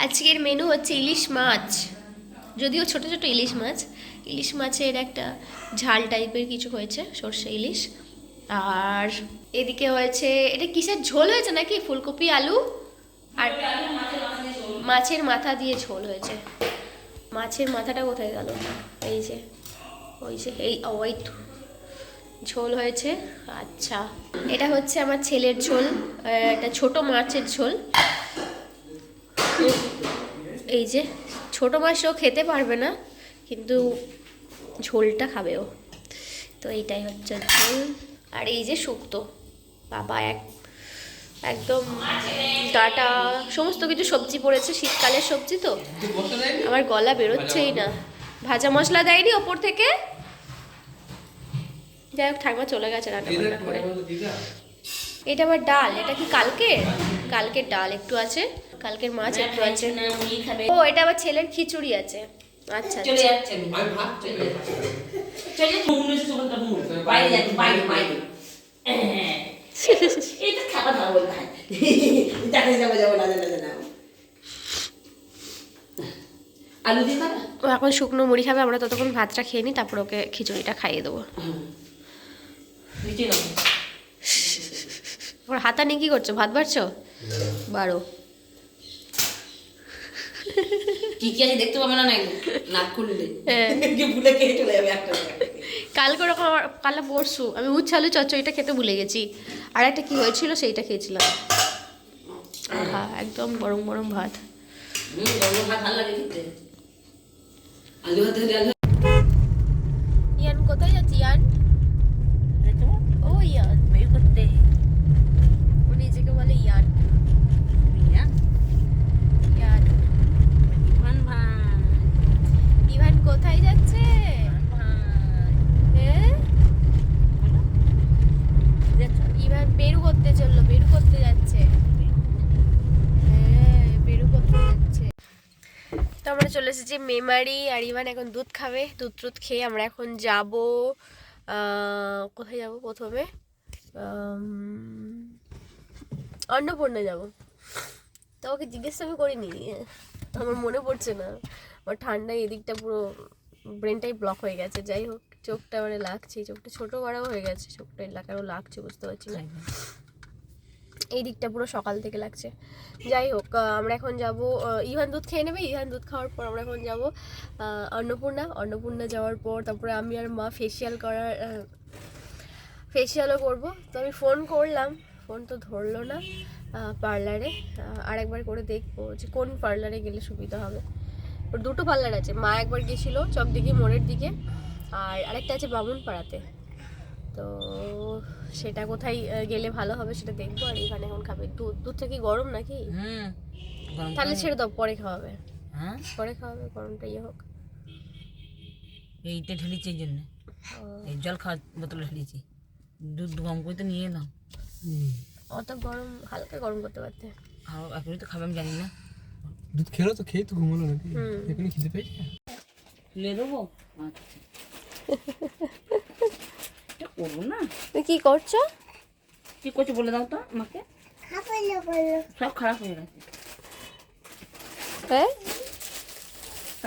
আজকের মেনু হচ্ছে ইলিশ মাছ, যদিও ছোট ছোট ইলিশ মাছ। ইলিশ মাছের একটা ঝাল টাইপের কিছু হয়েছে, সর্ষে ইলিশ। আর এদিকে হয়েছে, এটা কিসের ঝোল হয়েছে নাকি? ফুলকপি আলু আর মাছের মাথা দিয়ে ঝোল হয়েছে। মাছের মাথাটা কোথায় গেল? এই যে ওই যে এই ওয়াইট ঝোল হয়েছে। আচ্ছা, এটা হচ্ছে আমার ছেলের ঝোল, এটা ছোট মাছের ঝোল। এই যে ছোট মাছ ও খেতে পারবে না, কিন্তু ঝোলটা খাবে ও। তো এইটাই হচ্ছে ঝোল। আর এই যে শুক্তো, বাবা একদম ডাটা সমস্ত কিছু সবজি পড়েছে, শীতকালের সবজি তো। আমার গলা বেরোচ্ছেই না। ভাজা মশলা দেয়নি ওপর থেকে। যাই হোক, ঠাকুমা চলে গেছে রান্না বান্না করে। এটা আবার ডাল, এটা কি কালকের ডাল একটু আছে, কালকের মাছ একটু আছে। ও, এটা আবার ছেলের খিচুড়ি আছে। আচ্ছা চলে যাচ্ছে এটা খাবার দাবো না, যাবো না আলু দিয়ে খাবে। ও এখন শুকনো মুড়ি খাবে, আমরা ততক্ষণ ভাতটা খেয়ে নিই, তারপর ওকে খিচুড়িটা খাইয়ে দেবো। ওর হাতা নিয়ে কি করছো? ভাত বাড়ছো? বারো কি কি আছে দেখতে পাবে না, নাক খুললে ভুলে খেয়ে চলে যাবে একটা। কালকে ওরকম কালে পরশু আমি উচ্ছে আলু চচ্চড়িটা খেতে ভুলে গেছি, আর একটা কি হয়েছিল সেইটা খেয়েছিলাম। হ্যাঁ, একদম গরম গরম ভাত। গরম ভাত ভালো লাগে খেতে। আলু ভাত হলে আলু। ইয়ান কোথায় যাচ্ছি? ইয়ান ও ইয়ান বের করতে ও নিজেকে বলে ইয়ান। ইয়ান ইভান কোথায় যাচ্ছে? ইভান বেরু করতে চললো, বেরু করতে যাচ্ছে। হ্যাঁ, বেরু করতে যাচ্ছে। তো আমরা চলে এসেছি মেমারি, আর ইভান এখন দুধ খাবে। দুধ খেয়ে আমরা এখন যাব, কোথায় যাব প্রথমে? অন্নপূর্ণা যাব। তো ওকে জিজ্ঞেস আমি করিনি, আমার মনে পড়ছে না। আমার ঠান্ডায় এদিকটা পুরো ব্রেনটাই ব্লক হয়ে গেছে। যাই হোক, চোখটা মানে লাগছে, চোখটা ছোটো বড়াও হয়ে গেছে, চোখটা এলাকারও লাগছে, বুঝতে পারছি না। এই দিকটা পুরো সকাল থেকে লাগছে। যাই হোক, আমরা এখন যাব, ইভান দুধ খেয়ে নেবে। ইভান দুধ খাওয়ার পর আমরা এখন যাব অন্নপূর্ণা যাওয়ার পর তারপরে আমি আর মা ফেসিয়ালও করবো। তো আমি ফোন করলাম, ফোন তো ধরলো না। পার্লারে আরেকবার করে দেখবো যে কোন পার্লারে গেলে সুবিধা হবে। ওর দুটো পার্লার আছে, মা একবার গেছিলো চকদিঘি মোড়ের দিকে, আর আরেকটা আছে বামুনপাড়াতে। তো সেটা কোথায় গেলে ভালো হবে সেটা দেখবো। আর এখানে এখন খাবে দুধটা কি গরম নাকি? তাহলে ছেড়ে দাও, পরে খাওয়াবে। পরে খাওয়াবে, গরমটা ইয়ে হোক। এইটা ঢেলেছি এই জন্য, এই জল খাওয়ার বোতলে ঢেলেছি। দুধ গরম করে তো নিয়ে এলাম। অত গরম, হালকা গরম করতে পারতে। এখনই তো খাবে, আমি জানি না। দুধ খেলো তো, খেয়ে তো ঘুমালো নাকি? এখনই খিদে পেয়েছে। খুলে দেবো। করবো না। তুমি কি করছো? কি করছো বলে দাও তো আমাকে। সব খারাপ হয়ে গেছে। হ্যাঁ,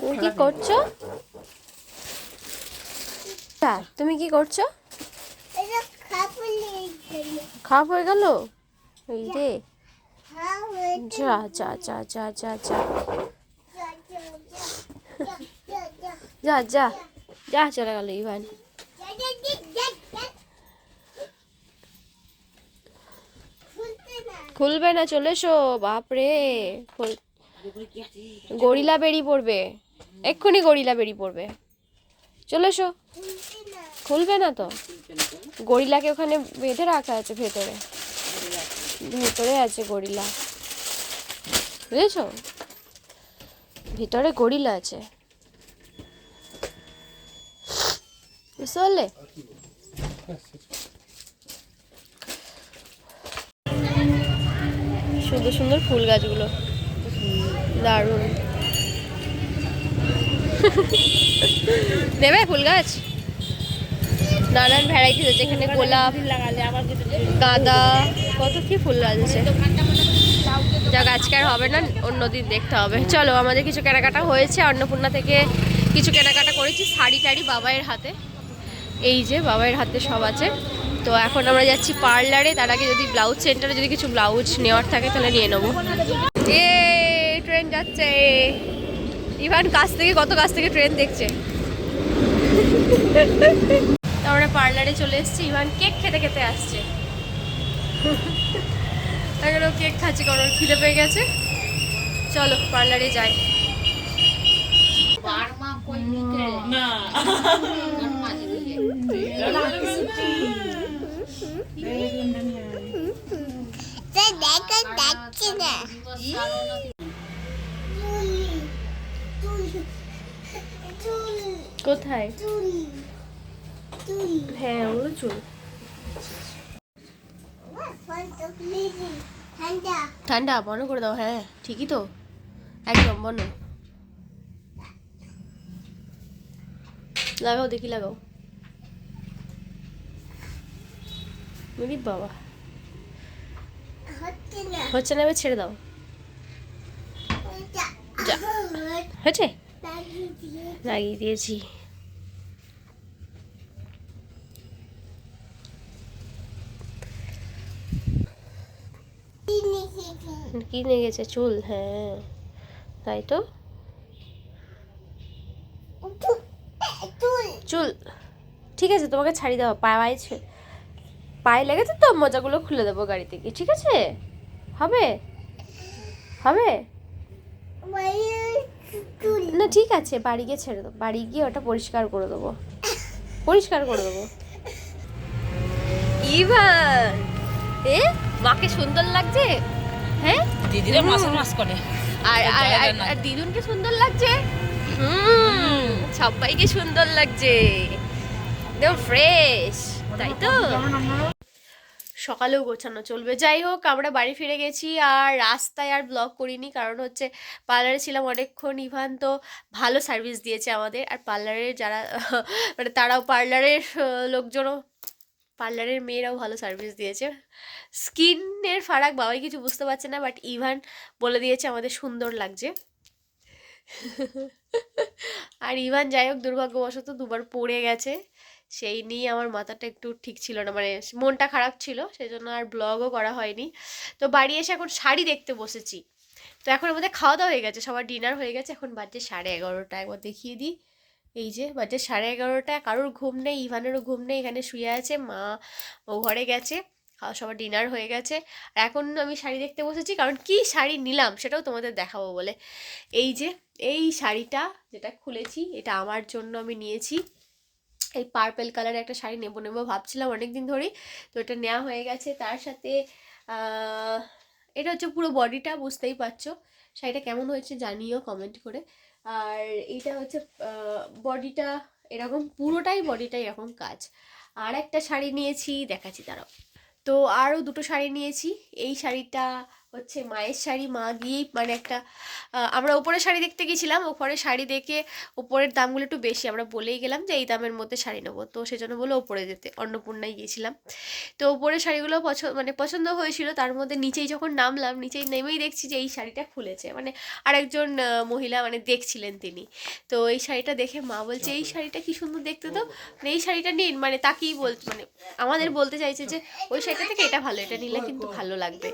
তুমি কি করছো? তুমি কি করছো? খারাপ হয়ে গেল? এই রে, যা যা যা যা যা যা যা যা যা, চলে গেল ইভান। খুলবে না, চলে এসো। বাপরে, গরিলা বেরিয়ে পড়বে, এক্ষুনি গরিলা বেরিয়ে পড়বে। চলে এসো। খুলবে না তো, গরিলাকে ওখানে বেঁধে রাখা আছে, ভেতরে আছে গরিলা, বুঝেছো? ভিতরে গরিলা আছে, বুঝতে পারলে? সুন্দর সুন্দর ফুল গাছগুলো, দারুণ। নেবে ফুল গাছ? নানান ভ্যারাইটিস আছে এখানে, গোলাপ, গাঁদা, কত কি ফুল গাছ আছে। যাক আজকে আর হবে না, অন্যদিন দেখতে হবে। চলো, আমাদের কিছু কেনাকাটা হয়েছে, অন্নপূর্ণা থেকে কিছু কেনাকাটা করেছি, শাড়ি টাড়ি বাবাইয়ের হাতে, এই যে বাবাইয়ের হাতে সব আছে। তো এখন আমরা যাচ্ছি পার্লারে, তার আগে যদি ব্লাউজ সেন্টারে যদি কিছু ব্লাউজ নেওয়ার থাকে তাহলে নিয়ে নেবো। এ ট্রেন যাচ্ছে, ইভান কাছ থেকে ট্রেন দেখছে। আমরা পার্লারে চলে এসেছি, ইভান কেক খেতে খেতে আসছে। এখনো কেক খাচ্ছি কারণ ওর খিদে পেয়ে গেছে। চলো পার্লারে যাই। কোথায়? হ্যাঁ ওগুলো চুল। ঠান্ডা বন্ধ করে দাও। হ্যাঁ ঠিকই তো, একদম বন্ধ। লাগাও দেখি, লাগাও। বাবা হচ্ছে না, এবার ছেড়ে দাও। হয়েছে, লাগিয়ে দিয়েছি। কি নিয়ে গেছে? চুল। হ্যাঁ তাই তো, চুল ঠিক আছে, তোমাকে ছাড়িয়ে দেবো। পায়ে লেগেছে তো, মজাগুলো খুলে দেবো গাড়িতে গিয়ে, ঠিক আছে? হবে হবে না, ঠিক আছে, বাড়ি গিয়ে ছেড়ে দেবো, বাড়ি গিয়ে ওটা পরিষ্কার করে দেবো। ইভান এ মাকে সুন্দর লাগছে। হ্যাঁ দিদিরা মাস করে, আর দিদুনকে সুন্দর লাগছে। সবাইকে সুন্দর লাগছে, একদম ফ্রেশ, তাই তো? সকালেও গোছানো চলবে। যাই হোক, আমরা বাড়ি ফিরে গেছি, আর রাস্তায় আর ব্লগ করিনি, কারণ হচ্ছে পার্লারে ছিলাম অনেকক্ষণ। ইভান তো ভালো সার্ভিস দিয়েছে আমাদের, আর পার্লারের যারা মানে তারাও, পার্লারের লোকজনও, পার্লারের মেয়েরাও ভালো সার্ভিস দিয়েছে। স্কিনের ফারাক বাবাই কিছু বুঝতে পারছে না, বাট ইভান বলে দিয়েছে আমাদের সুন্দর লাগছে। আর ইভান যাই হোক দুর্ভাগ্যবশত দুবার পড়ে গেছে, সেই নিয়ে আমার মাথাটা একটু ঠিক ছিল না, মানে মনটা খারাপ ছিল, সেই জন্য আর ব্লগও করা হয়নি। তো বাড়ি এসে এখন শাড়ি দেখতে বসেছি। তো এখন আমাদের খাওয়া দাওয়া হয়ে গেছে, সবার ডিনার হয়ে গেছে, এখন বাজে 11:30। একবার দেখিয়ে দিই, এই যে বাজে 11:30। কারোর ঘুম নেই, ইভানেরও ঘুম নেই, এখানে শুয়ে আছে, মা ও ঘরে গেছে, সবার ডিনার হয়ে গেছে। আর এখন আমি শাড়ি দেখতে বসেছি, কারণ কি শাড়ি নিলাম সেটাও তোমাদের দেখাবো বলে। এই যে এই শাড়িটা যেটা খুলেছি, এটা আমার জন্য আমি নিয়েছি। এই পার্পেল কালারের একটা শাড়ি নেবো ভাবছিলাম অনেক দিন ধরেই, তো এটা নেওয়া হয়ে গেছে। তার সাথে এটা হচ্ছে পুরো বডিটা, বুঝতেই পারছো। শাড়িটা কেমন হয়েছে জানিও কমেন্ট করে। আর এইটা হচ্ছে বডিটা এরকম, পুরোটাই বডিটাই এরকম কাজ। আর একটা শাড়ি নিয়েছি, দেখাচ্ছি দাঁড়াও। তো আরও দুটো শাড়ি নিয়েছি। এই শাড়িটা হচ্ছে মায়ের শাড়ি, মা গিয়েই মানে একটা আমরা ওপরে শাড়ি দেখতে গেছিলাম, ওপরে শাড়ি দেখে ওপরের দামগুলো একটু বেশি, আমরা বলেই গেলাম যে এই দামের মধ্যে শাড়ি নেবো, তো সেজন্য বলে ওপরে যেতে, অন্নপূর্ণায় গিয়েছিলাম। তো ওপরের শাড়িগুলো পছন্দ হয়েছিল, তার মধ্যে নিচেই যখন নামলাম, নিচেই নেমেই দেখছি যে এই শাড়িটা খুলেছে, মানে আরেকজন মহিলা মানে দেখছিলেন তিনি। তো এই শাড়িটা দেখে মা বলছে এই শাড়িটা কি সুন্দর দেখতে, তো মানে এই শাড়িটা নিন, মানে তাকেই বলছে, মানে আমাদের বলতে চাইছে যে ওই শাড়িটা থেকে এটা ভালো, এটা নিলে কিন্তু ভালো লাগবে।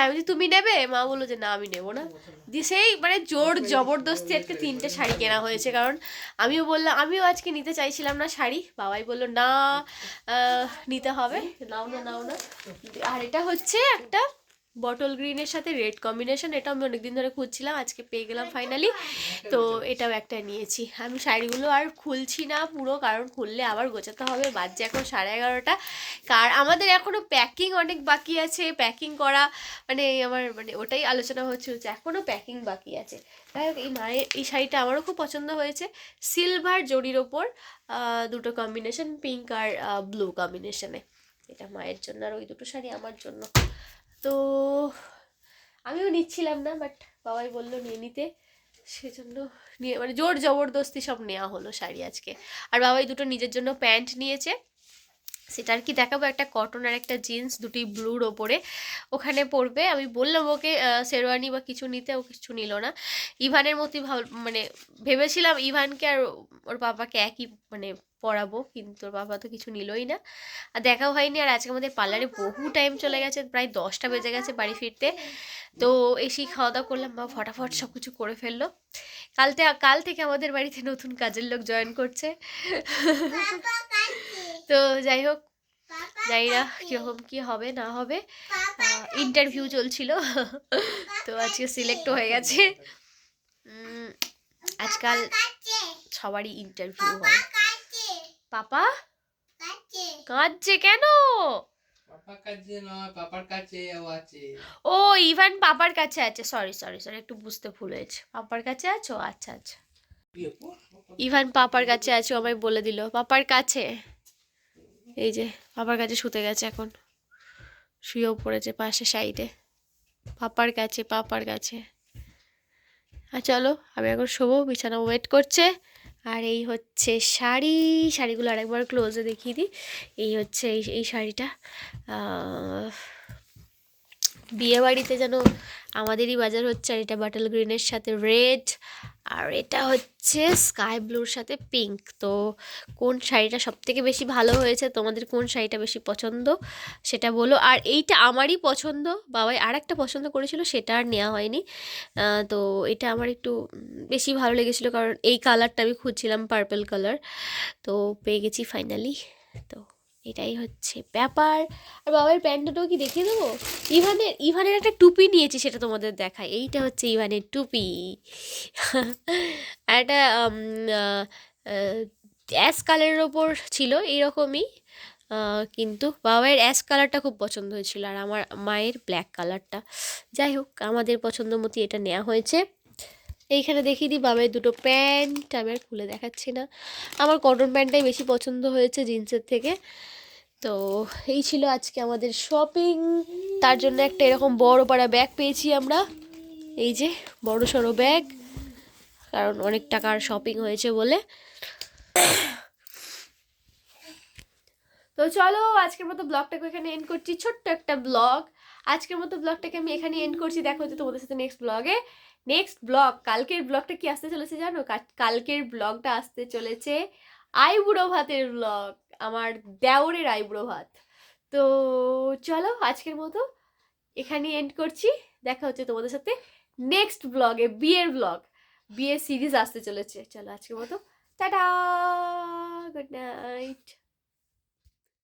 আমি বলছি তুমি নেবে? মা বললো যে না আমি নেবো না। দিয়ে সেই মানে জোর জবরদস্তি আজকে 3টে শাড়ি কেনা হয়েছে, কারণ আমিও আজকে নিতে চাইছিলাম না শাড়ি, বাবাই বললো না নিতে হবে, নাও না। আর এটা হচ্ছে একটা বটল গ্রিনের সাথে রেড কম্বিনেশন, এটা আমি অনেকদিন ধরে খুঁজছিলাম, আজকে পেয়ে গেলাম ফাইনালি। তো এটাও একটা নিয়েছি। আমি শাড়িগুলো আর খুলছি না পুরো, কারণ খুললে আবার গোছাতে হবে, বাজছে এখন 11:30। আমাদের এখনও প্যাকিং অনেক বাকি আছে, প্যাকিং করা মানে আমার মানে ওটাই আলোচনা হচ্ছে এখনও প্যাকিং বাকি আছে। যাই হোক, এই মায়ের এই শাড়িটা আমারও খুব পছন্দ হয়েছে, সিলভার জরির ওপর দুটো কম্বিনেশন, পিঙ্ক আর ব্লু কম্বিনেশনে। এটা মায়ের জন্য, আর ওই দুটো শাড়ি আমার জন্য। তো আমিও নিচ্ছিলাম না, বাট বাবাই বললো নিয়ে নিতে, সেজন্য নিয়ে মানে জোর জবরদস্তি সব নেওয়া হলো শাড়ি আজকে। আর বাবাই দুটো নিজের জন্য প্যান্ট নিয়েছে, সেটা আর কি দেখাবো, একটা কটন আর একটা জিন্স, দুটি ব্লুর ওপরে ওখানে পরবে। আমি বললাম ওকে শেরওয়ানি বা কিছু নিতে, ও কিছু নিল না। ইভানের মতোই মানে ভেবেছিলাম ইভানকে আর ওর বাবাকে একই মানে পরাবো, কিন্তু ওর বাবা তো কিছু নিলই না, আর দেখাও হয়নি। আর আজকে আমাদের পার্লারে বহু টাইম চলে গেছে, প্রায় 10টা বেজে গেছে বাড়ি ফিরতে। তো এসেই খাওয়া দাওয়া করলাম, মা ফটাফট সব কিছু করে ফেললো। কাল থেকে আমাদের বাড়িতে নতুন কাজের লোক জয়েন করছে। তো যাই হোক, জানি না কিরকম কি হবে না হবে, ইন্টারভিউ চলছিল। তো আজকে সিলেক্ট হয়ে গেছে। আজকাল সবারই ইন্টারভিউ হয়। পাপা কাঁদছে কেন? পাপার কাছে নয়, পাপার কাছে ও আছে। ও ইভান পাপার কাছে আছে, সরি সরি সরি, একটু বুঝতে ভুল হয়েছে। পাপার কাছে আছো, আচ্ছা আচ্ছা। ইভান পাপার কাছে আছো আমায় বলে দিল, পাপার কাছে। এই যে পাপার কাছে শুতে গেছে, এখন শুয়েও পড়েছে পাশে সাইডে। পাপার কাছে, পাপার কাছে। আর চলো আমি এখন শোবো, বিছানা ওয়েট করছে। আর এই হচ্ছে শাড়িগুলো আরেকবার ক্লোজে দেখিয়ে দিই। এই হচ্ছে এই শাড়িটা বিয়ে বাড়িতে যেন আমাদেরই বাজার হচ্ছে। আর এটা বাটল গ্রিনের সাথে রেড, আর এটা হচ্ছে স্কাই ব্লুর সাথে পিঙ্ক। তো কোন শাড়িটা সব থেকে বেশি ভালো হয়েছে, তোমাদের কোন শাড়িটা বেশি পছন্দ সেটা বলো। আর এইটা আমারই পছন্দ, বাবাই আর একটা পছন্দ করেছিল, সেটা আর নেওয়া হয়নি। তো এটা আমার একটু বেশি ভালো লেগেছিলো, কারণ এই কালারটা আমি খুঁজছিলাম, পার্পল কালার। তো পেয়ে গেছি ফাইনালি। তো এটাই হচ্ছে ব্যাপার। আর বাবার প্যান্টটাও কি দেখিয়ে দেবো? ইভানের একটা টুপি নিয়েছি, সেটা তোমাদের দেখায়। এইটা হচ্ছে ইভানের টুপি। আর একটা অ্যাশ কালারের ওপর ছিল এইরকমই, কিন্তু বাবার অ্যাশ কালারটা খুব পছন্দ হয়েছিল, আর আমার মায়ের ব্ল্যাক কালারটা। যাই হোক, আমাদের পছন্দ মতো এটা নেওয়া হয়েছে। এইখানে দেখিয়ে দিই বাবার দুটো প্যান্ট, আমি আর খুলে দেখাচ্ছি না। আমার কটন প্যান্টটাই বেশি পছন্দ হয়েছে জিন্সের থেকে। তো এই ছিল আজকে আমাদের শপিং। তার জন্য একটা এরকম বড় পাড়া ব্যাগ পেয়েছি আমরা, এই যে বড় সড়ো ব্যাগ, কারণ অনেক টাকার শপিং হয়েছে বলে। তো চলো আজকের মতো ব্লগটাকে এখানে এন্ড করছি, ছোট্ট একটা ব্লগ। আজকের মতো ব্লগটাকে আমি এখানে এন্ড করছি। দেখা হচ্ছে তোমাদের সাথে নেক্সট ব্লগে। নেক্সট ব্লগ, কালকের ব্লগটা কি আসতে চলেছে জানো? কালকের ব্লগটা আসতে চলেছে আইবুড়ো ভাতের ব্লগ, আমার দেওরের আইবুড়ো ভাত। তো চলো আজকের মতো এখানে এন্ড করছি। দেখা হচ্ছে তোমাদের সাথে নেক্সট ব্লগে, বিয়ের ব্লগ, বিয়ের সিরিজ আসতে চলেছে। চলো আজকের মতো টাটা, গুড নাইট।